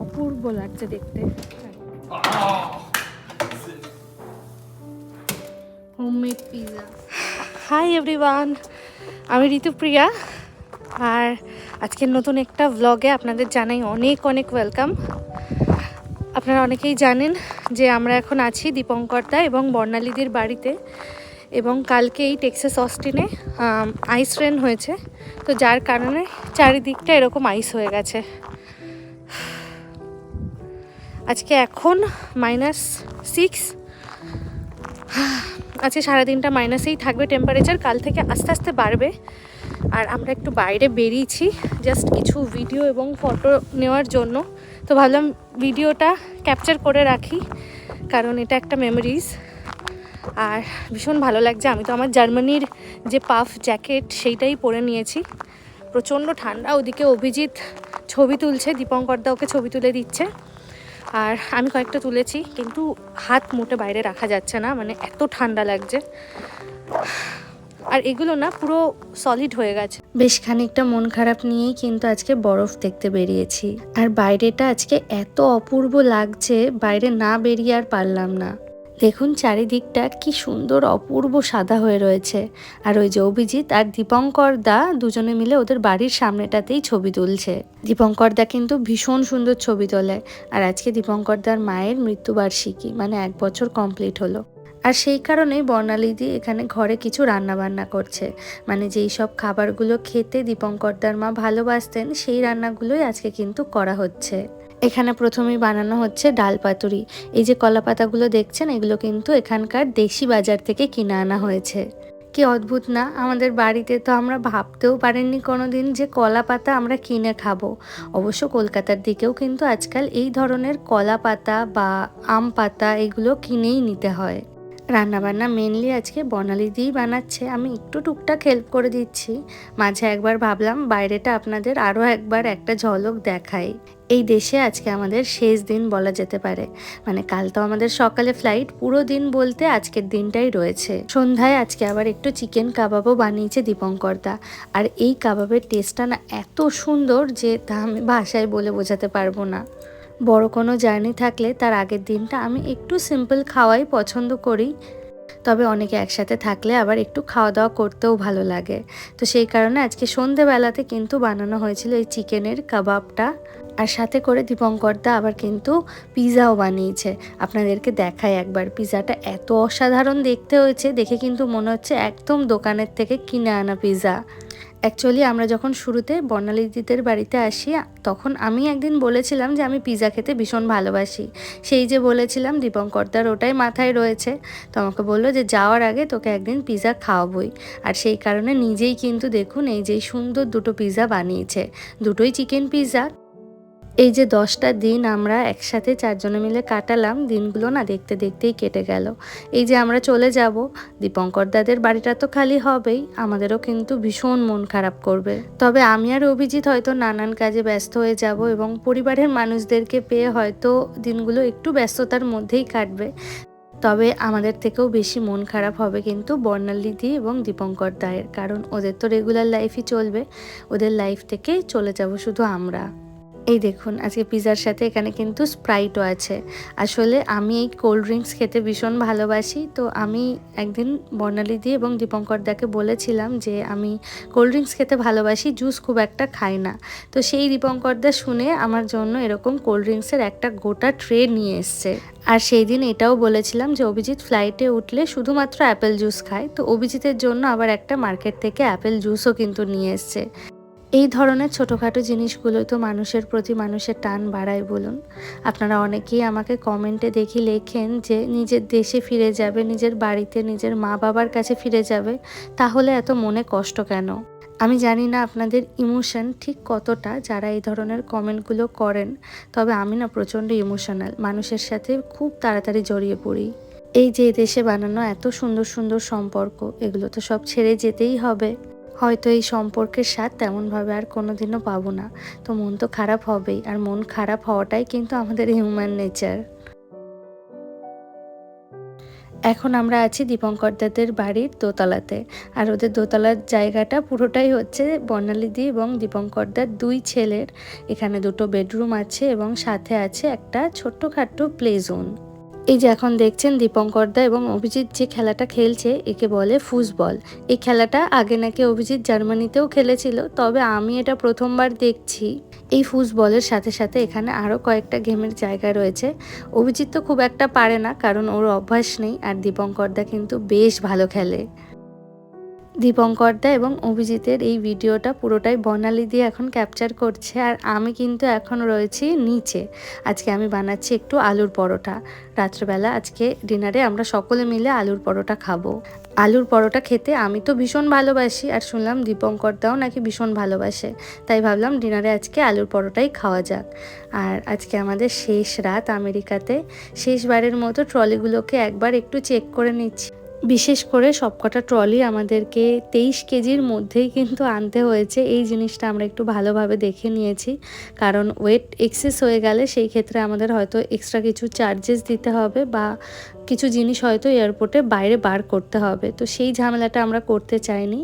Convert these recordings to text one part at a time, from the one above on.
অপূর্ব লাগছে দেখতে। Homemade pizza. Hi everyone, আমি ঋতুপ্রিয়া, আর আজকের নতুন একটা ভ্লগে আপনাদের জানাই অনেক অনেক ওয়েলকাম। আপনারা অনেকেই জানেন যে আমরা এখন আছি দীপঙ্করদা এবং বর্ণালীদির বাড়িতে, এবং কালকে এই টেক্সাস অস্টিনে আইস রেন হয়েছে, তো যার কারণে চারিদিকটা এরকম আইস হয়ে গেছে। আজকে এখন -6, আজকে সারাদিনটা মাইনাসেই থাকবে টেম্পারেচার, কাল থেকে আস্তে আস্তে বাড়বে। আর আমরা একটু বাইরে বেরিয়েছি জাস্ট কিছু ভিডিও এবং ফটো নেওয়ার জন্য, তো ভাবলাম ভিডিওটা ক্যাপচার করে রাখি, কারণ এটা একটা মেমোরিজ। আর ভীষণ ভালো লাগছে, আমি তো আমার জার্মানির যে পাফ জ্যাকেট সেইটাই পরে নিয়েছি। প্রচণ্ড ঠান্ডা, ওদিকে অভিজিৎ ছবি তুলছে, দীপঙ্করদা ওকে ছবি তুলে দিচ্ছে, আর আমি কয়েকটা তুলেছি, কিন্তু হাত মোটে বাইরে রাখা যাচ্ছে না, মানে এত ঠান্ডা লাগছে। আর এগুলো না পুরো সলিড হয়ে গেছে। বেশ খানিকটা মন খারাপ নিয়েই কিন্তু আজকে বরফ দেখতে বেরিয়েছি, আর বাইরেটা আজকে এত অপূর্ব লাগছে, বাইরে না বেরিয়ে আর পারলাম না। দেখুন চারিদিকটা কি সুন্দর অপূর্ব সাদা হয়ে রয়েছে, আর ওই যে অভিজিৎ আর দীপঙ্কর দা দুজনে মিলে ওদের বাড়ির সামনেটাতেই ছবি তুলছে। দীপঙ্কর দা কিন্তু ভীষণ সুন্দর ছবি তোলে, আর আজকে দীপঙ্কর দার মায়ের মৃত্যুবার্ষিকী, মানে 1 বছর কমপ্লিট হলো। আর সেই কারণেই বর্ণালীদি এখানে ঘরে কিছু রান্না বান্না করছে, মানে যেই সব খাবারগুলো খেতে দীপঙ্করদার মা ভালোবাসতেন সেই রান্নাগুলোই আজকে কিন্তু করা হচ্ছে। এখানে প্রথমেই বানানো হচ্ছে ডাল পাতুরি। এই যে কলা পাতাগুলো দেখছেন, এগুলো কিন্তু এখানকার দেশি বাজার থেকে কিনে আনা হয়েছে। কি অদ্ভুত না, আমাদের বাড়িতে তো আমরা ভাবতেও পারিনি কোনোদিন যে কলা পাতা আমরা কিনে খাবো। অবশ্য কলকাতার দিকেও কিন্তু আজকাল এই ধরনের কলা পাতা বা আম পাতা এগুলো কিনেই নিতে হয়। রান্নাবান্না মেনলি আজকে বর্ণালীদিই বানাচ্ছে, আমি একটু টুকটাক হেল্প করে দিচ্ছি। মাঝে একবার ভাবলাম বাইরেটা আপনাদের আরও একবার একটা ঝলক দেখাই। এই দেশে আজকে আমাদের শেষ দিন বলা যেতে পারে, মানে কাল তো আমাদের সকালে ফ্লাইট, পুরো দিন বলতে আজকের দিনটাই রয়েছে। সন্ধ্যায় আজকে আবার একটু চিকেন কাবাবও বানিয়েছে দীপঙ্করদা, আর এই কাবাবের টেস্টটা না এত সুন্দর যে তা আমি ভাষায় বলে বোঝাতে পারবো না। বড় কোনো জার্নি থাকলে তার আগের দিনটা আমি একটু সিম্পল খাওয়াই পছন্দ করি, তবে অনেকে একসাথে থাকলে আবার একটু খাওয়া দাওয়া করতেও ভালো লাগে। তো সেই কারণে আজকে সন্ধেবেলাতে কিন্তু বানানো হয়েছিল এই চিকেনের কাবাবটা, আর সাথে করে দীপঙ্করদা আবার কিন্তু পিৎজাও বানিয়েছে। আপনাদেরকে দেখায় একবার, পিৎজাটা এত অসাধারণ দেখতে হয়েছে, দেখে কিন্তু মনে হচ্ছে একদম দোকানের থেকে কিনে আনা পিৎজা। অ্যাকচুয়ালি আমরা যখন শুরুতে বর্ণালীদিদের বাড়িতে আসি, তখন আমি একদিন বলেছিলাম যে আমি পিৎজা খেতে ভীষণ ভালোবাসি। সেই যে বলেছিলাম দীপঙ্করদার ওটাই মাথায় রয়েছে, তো আমাকে বললো যে যাওয়ার আগে তোকে একদিন পিৎজা খাওয়াবই। আর সেই কারণে নিজেই কিন্তু দেখুন এই যে সুন্দর দুটো পিৎজা বানিয়েছে, দুটোই চিকেন পিৎজা। এই যে 10টা দিন আমরা একসাথে 4 জনে মিলে কাটালাম, দিনগুলো না দেখতে দেখতেই কেটে গেল। এই যে আমরা চলে যাব, দীপঙ্কর দাদের বাড়িটা তো খালি হবেই, আমাদেরও কিন্তু ভীষণ মন খারাপ করবে। তবে আমি আর অভিজিৎ হয়তো নানান কাজে ব্যস্ত হয়ে যাব, এবং পরিবারের মানুষদেরকে পেয়ে হয়তো দিনগুলো একটু ব্যস্ততার মধ্যেই কাটবে। তবে আমাদের থেকেও বেশি মন খারাপ হবে কিন্তু বর্ণালীদি এবং দীপঙ্কর দায়ের, কারণ ওদের তো রেগুলার লাইফই চলবে, ওদের লাইফ থেকে চলে যাব শুধু আমরা। এই দেখুন আজকে পিৎজার সাথে এখানে কিন্তু স্প্রাইটও আছে। আসলে আমি এই কোল্ড ড্রিঙ্কস খেতে ভীষণ ভালোবাসি, তো আমি একদিন বর্ণালীদি এবং দীপঙ্করদাকে বলেছিলাম যে আমি কোল্ড ড্রিঙ্কস খেতে ভালোবাসি, জুস খুব একটা খাই না। তো সেই দীপঙ্করদা শুনে আমার জন্য এরকম কোল্ড ড্রিঙ্কসের একটা গোটা ট্রে নিয়ে এসছে। আর সেই দিন এটাও বলেছিলাম যে অভিজিৎ ফ্লাইটে উঠলে শুধুমাত্র অ্যাপেল জুস খায়, তো অভিজিতের জন্য আবার একটা মার্কেট থেকে অ্যাপেল জুসও কিন্তু নিয়ে এসছে। এই ধরনের ছোটোখাটো জিনিসগুলোই তো মানুষের প্রতি মানুষের টান বাড়ায় বলুন। আপনারা অনেকেই আমাকে কমেন্টে দেখি লেখেন যে নিজের দেশে ফিরে যাবে, নিজের বাড়িতে নিজের মা বাবার কাছে ফিরে যাবে, তাহলে এত মনে কষ্ট কেন? আমি জানি না আপনাদের ইমোশন ঠিক কতটা যারা এই ধরনের কমেন্টগুলো করেন, তবে আমি না প্রচণ্ড ইমোশনাল, মানুষের সাথে খুব তাড়াতাড়ি জড়িয়ে পড়ি। এই যে দেশে বানানো এত সুন্দর সুন্দর সম্পর্ক, এগুলো তো সব ছেড়ে যেতেই হবে। হয়তো এই সম্পর্কের স্বাদ তেমনভাবে আর কোনোদিনও পাবো না, তো মন তো খারাপ হবেই, আর মন খারাপ হওয়াটাই কিন্তু আমাদের হিউম্যান নেচার। এখন আমরা আছি দীপঙ্করদাদের বাড়ির দোতলাতে। আর ওদের দোতলার জায়গাটা পুরোটাই হচ্ছে বর্ণালীদি এবং দীপঙ্করদার 2 ছেলের। এখানে 2টো বেডরুম আছে এবং সাথে আছে একটা ছোট্টখাট্টো প্লে জোন। এই যে এখন দেখছেন দীপঙ্করদা এবং অভিজিৎ যে খেলাটা খেলছে একে বলে ফুটবল। এই খেলাটা আগে নাকি অভিজিৎ জার্মানিতেও খেলেছিল, তবে আমি এটা প্রথমবার দেখছি। এই ফুটবলের সাথে সাথে এখানে আরও কয়েকটা গেমের জায়গা রয়েছে। অভিজিৎ তো খুব একটা পারে না, কারণ ওর অভ্যাস নেই, আর দীপঙ্করদা কিন্তু বেশ ভালো খেলে। দীপঙ্করদা এবং অভিজিতের এই ভিডিওটা পুরোটাই বর্ণালী দিয়ে এখন ক্যাপচার করছে, আর আমি কিন্তু এখন রয়েছি নিচে। আজকে আমি বানাচ্ছি একটু আলুর পরোটা। রাত্রেবেলা আজকে ডিনারে আমরা সকলে মিলে আলুর পরোটা খাবো। আলুর পরোটা খেতে আমি তো ভীষণ ভালোবাসি, আর শুনলাম দীপঙ্করদাও নাকি ভীষণ ভালোবাসে, তাই ভাবলাম ডিনারে আজকে আলুর পরোটাই খাওয়া যাক। আর আজকে আমাদের শেষ রাত আমেরিকাতে। শেষবারের মতো ট্রলিগুলোকে একবার একটু চেক করে নিচ্ছি। বিশেষ করে সবকটা ট্রলি আমাদেরকে 23 কেজির মধ্যেই কিন্তু আনতে হয়েছে। এই জিনিসটা আমরা একটু ভালোভাবে দেখে নিয়েছি, কারণ ওয়েট এক্সেস হয়ে গেলে সেই ক্ষেত্রে আমাদের হয়তো এক্সট্রা কিছু চার্জেস দিতে হবে, বা কিছু জিনিস হয়তো এয়ারপোর্টে বাইরে বার করতে হবে। তো সেই ঝামেলাটা আমরা করতে চাইনি।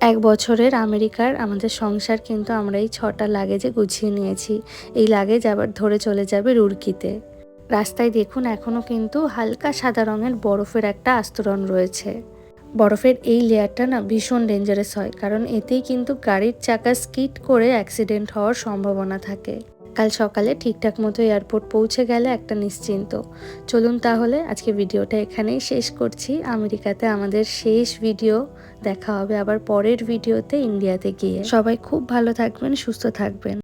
1 বছরের আমেরিকার আমাদের সংসার কিন্তু আমরা এই 6টা লাগেজে গুছিয়ে নিয়েছি। এই লাগেজ আবার ধরে চলে যাবে রুরকিতে। রাস্তায় দেখুন এখনও কিন্তু হালকা সাদা রঙের বরফের একটা আস্তরণ রয়েছে। বরফের এই লেয়ারটা না ভীষণ ডেঞ্জারাস হয়, কারণ এতেই কিন্তু গাড়ির চাকা স্কিড করে অ্যাক্সিডেন্ট হওয়ার সম্ভাবনা থাকে। কাল সকালে ঠিকঠাক মতো এয়ারপোর্ট পৌঁছে গেলে একটা নিশ্চিন্ত। চলুন তাহলে আজকে ভিডিওটা এখানেই শেষ করছি। আমেরিকাতে আমাদের শেষ ভিডিও। দেখা হবে আবার পরের ভিডিওতে ইন্ডিয়াতে গিয়ে। সবাই খুব ভালো থাকবেন, সুস্থ থাকবেন।